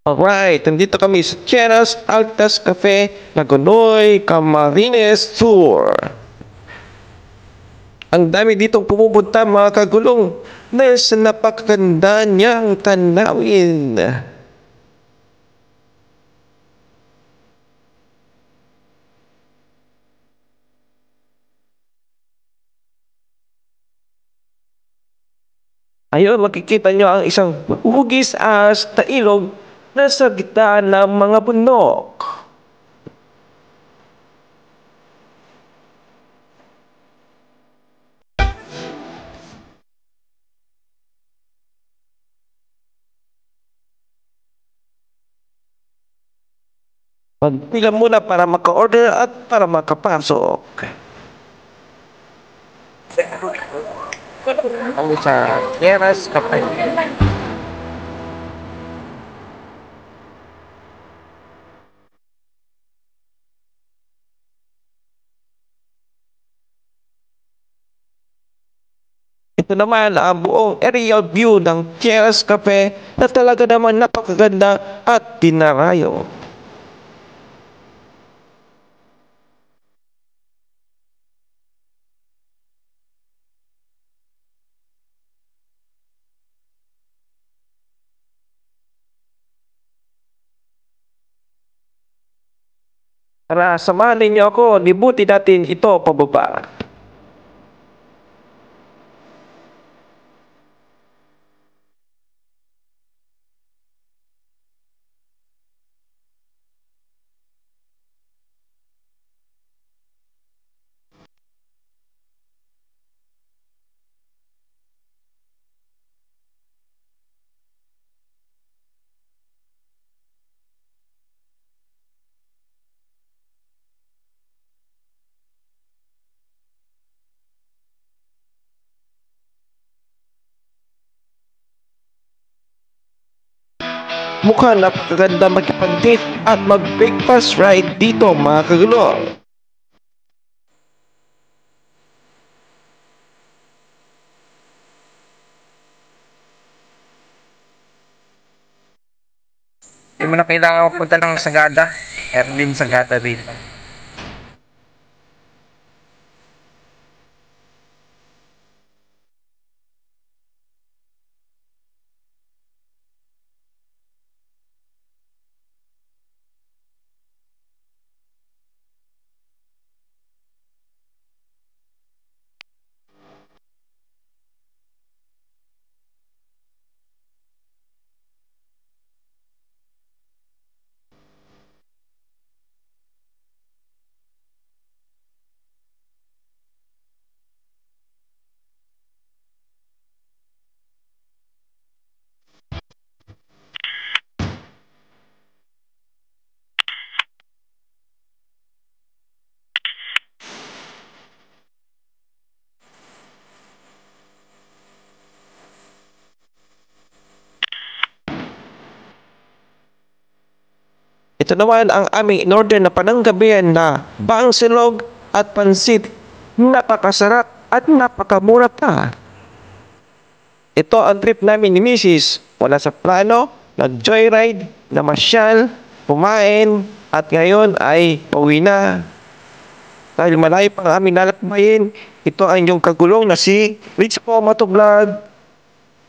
Alright, nandito kami sa Cheras Altas Cafe, Nagonoy, Camarines Tour. Ang dami ditong pumupunta mga kagulong dahil sa napakaganda niyang tanawin. Ayun, makikita nyo ang isang hugis as na ilog na sa gitna ng mga bundok. Magpila muna para maka-order at para makapasok. Ang sa Cheras Cafe. Ito naman ang buong aerial view ng Cheras Cafe na talaga naman napakaganda at dinarayo. Tara, samahan ninyo ako, libutin natin ito pababa. Mukhang napakaganda magkipag-date at mag-breakfast ride dito mga kagulong. Hindi mo na kailangan magpunta ng Sagada. Erlin Sagada dito. Ito naman ang aming in-order na pananggabihan na baang silog at pansit. Napakasarap at napakamura pa. Ito ang trip namin ni Mrs. Wala sa plano, nag-joyride, namasyal, kumain, at ngayon ay pauwi na. Dahil malayo pang aming lalakbayin, ito ang inyong kagulong na si Rich Po Motovlog.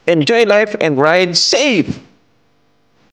Enjoy life and ride safe!